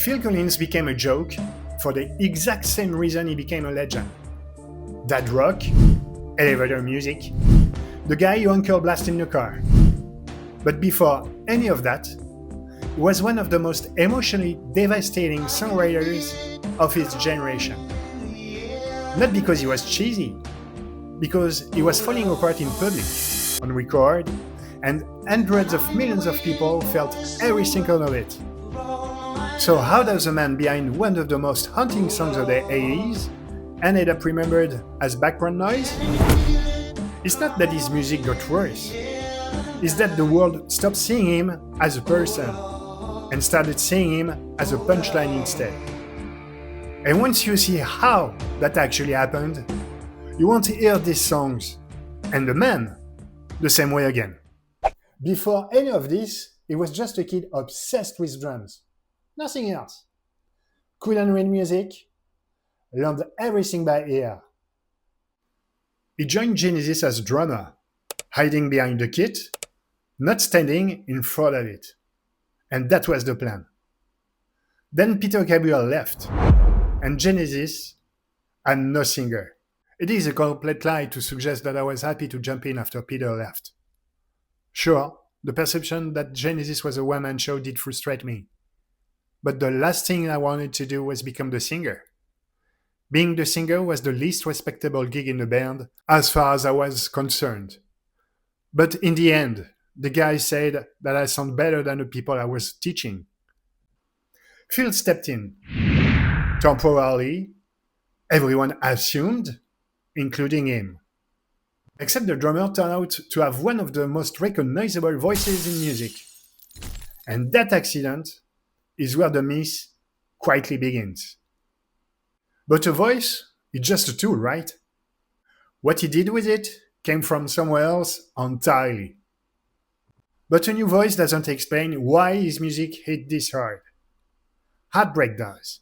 Phil Collins became a joke for the exact same reason he became a legend. Dad rock, elevator music, the guy you uncle blast in your car. But before any of that, he was one of the most emotionally devastating songwriters of his generation. Not because he was cheesy, because he was falling apart in public, on record, and hundreds of millions of people felt every single of it. So how does a man behind one of the most haunting songs of the 80s ended up remembered as background noise? It's not that his music got worse. It's that the world stopped seeing him as a person and started seeing him as a punchline instead. And once you see how that actually happened, you won't hear these songs and the man the same way again. Before any of this, he was just a kid obsessed with drums. Nothing else. Couldn't read music, learned everything by ear. He joined Genesis as drummer, hiding behind the kit, not standing in front of it. And that was the plan. Then Peter Gabriel left, and Genesis had no singer. It is a complete lie to suggest that I was happy to jump in after Peter left. Sure, the perception that Genesis was a one-man show did frustrate me. But the last thing I wanted to do was become the singer. Being the singer was the least respectable gig in the band, as far as I was concerned. But in the end, the guys said that I sound better than the people I was teaching. Phil stepped in. Temporarily, everyone assumed, including him. Except the drummer turned out to have one of the most recognizable voices in music. And that accident is where the myth quietly begins. But a voice is just a tool, right? What he did with it came from somewhere else entirely. But a new voice doesn't explain why his music hit this hard. Heartbreak does.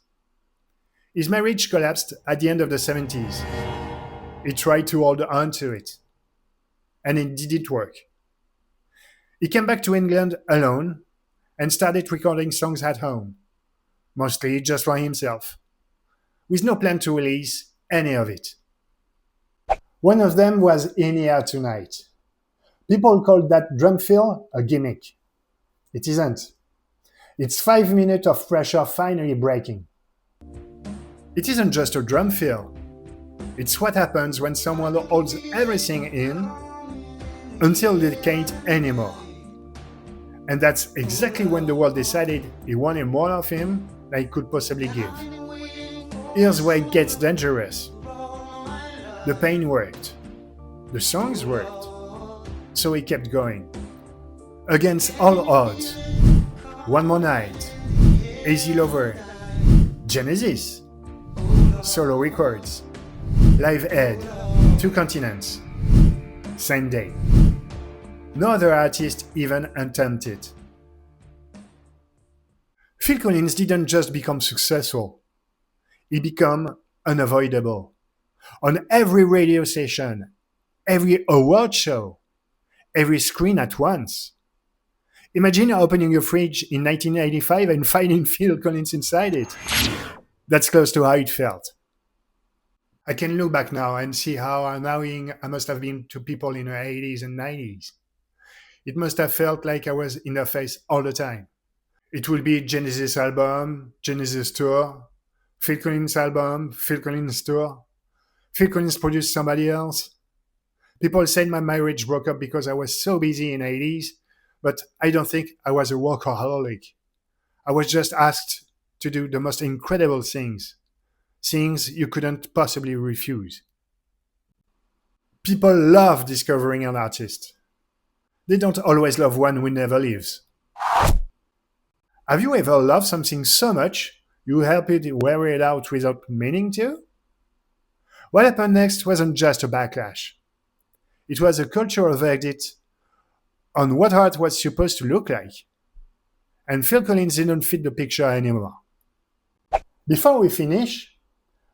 His marriage collapsed at the end of the 70s. He tried to hold on to it. And it didn't work. He came back to England alone and started recording songs at home, mostly just for himself, with no plan to release any of it. One of them was In Here Tonight. People called that drum fill a gimmick. It isn't. It's 5 minutes of pressure finally breaking. It isn't just a drum fill. It's what happens when someone holds everything in until they can't anymore. And that's exactly when the world decided he wanted more of him than he could possibly give. Here's where it gets dangerous. The pain worked. The songs worked. So he kept going. Against all odds. One More Night. Easy Lover. Genesis. Solo records. Live Aid. 2 continents. Same day. No other artist even attempted. Phil Collins didn't just become successful. He became unavoidable. On every radio station, every award show, every screen at once. Imagine opening your fridge in 1985 and finding Phil Collins inside it. That's close to how it felt. I can look back now and see how annoying I must have been to people in the 80s and 90s. It must have felt like I was in their face all the time. It would be Genesis album, Genesis tour, Phil Collins album, Phil Collins tour. Phil Collins produced somebody else. People said my marriage broke up because I was so busy in the 80s, but I don't think I was a workaholic. I was just asked to do the most incredible things you couldn't possibly refuse. People love discovering an artist. They don't always love one who never leaves. Have you ever loved something so much you help it wear it out without meaning to? What happened next wasn't just a backlash. It was a cultural verdict on what art was supposed to look like. And Phil Collins didn't fit the picture anymore. Before we finish,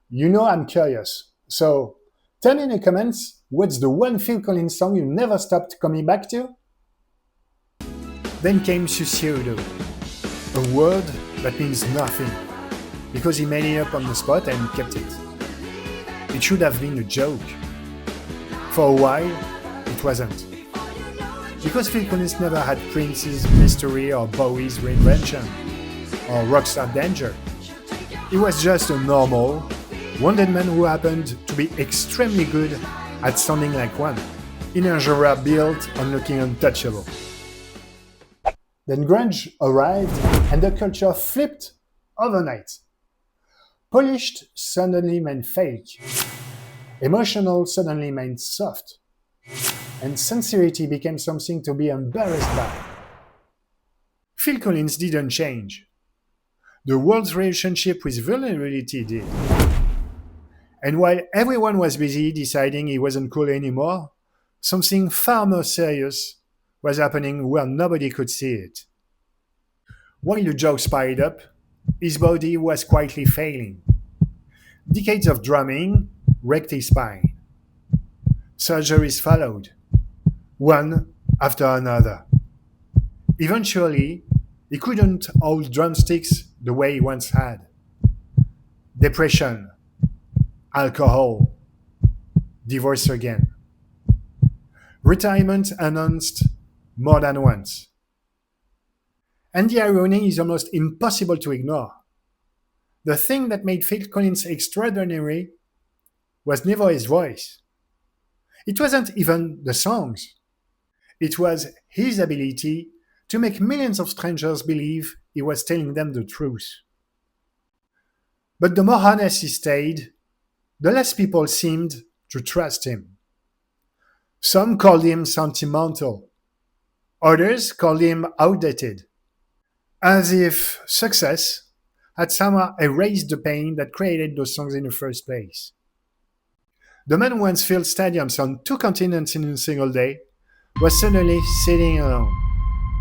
you know I'm curious. So tell me in the comments, what's the one Phil Collins song you never stopped coming back to? Then came Sussudio, a word that means nothing, because he made it up on the spot and kept it. It should have been a joke. For a while, it wasn't. Because Phil Collins never had Prince's Mystery or Bowie's Reinvention or Rockstar Danger. He was just a normal, wounded man who happened to be extremely good at sounding like one, in a genre built on looking untouchable. Then grunge arrived and the culture flipped overnight. Polished suddenly meant fake. Emotional suddenly meant soft. And sincerity became something to be embarrassed by. Phil Collins didn't change. The world's relationship with vulnerability did. And while everyone was busy deciding he wasn't cool anymore, something far more serious was happening where nobody could see it. While the jokes piled up, his body was quietly failing. Decades of drumming wrecked his spine. Surgeries followed, one after another. Eventually, he couldn't hold drumsticks the way he once had. Depression, alcohol, divorce again. Retirement announced more than once. And the irony is almost impossible to ignore. The thing that made Phil Collins extraordinary was never his voice. It wasn't even the songs. It was his ability to make millions of strangers believe he was telling them the truth. But the more honest he stayed, the less people seemed to trust him. Some called him sentimental. Others called him outdated, as if success had somehow erased the pain that created those songs in the first place. The man who once filled stadiums on 2 continents in a single day was suddenly sitting alone,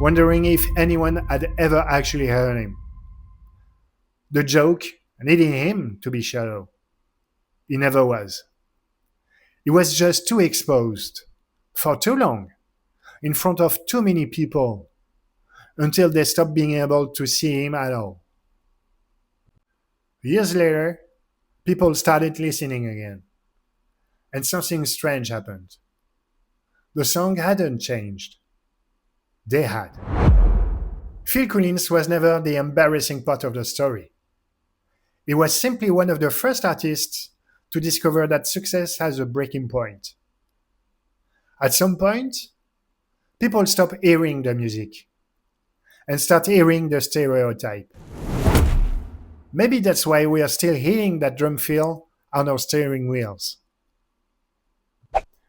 wondering if anyone had ever actually heard him. The joke needing him to be shallow. He never was. He was just too exposed, for too long, in front of too many people, until they stopped being able to see him at all. Years later, people started listening again, and something strange happened. The song hadn't changed. They had. Phil Collins was never the embarrassing part of the story. He was simply one of the first artists to discover that success has a breaking point. At some point, people stop hearing the music and start hearing the stereotype. Maybe that's why we are still hearing that drum fill on our steering wheels.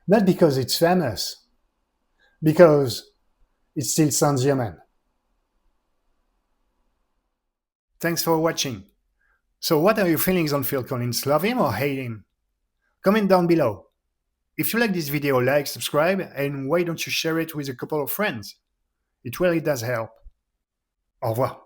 Not because it's famous, because it still sounds human. Thanks for watching. So what are your feelings on Phil Collins? Love him or hate him? Comment down below. If you like this video, like, subscribe, and why don't you share it with a couple of friends? It really does help. Au revoir.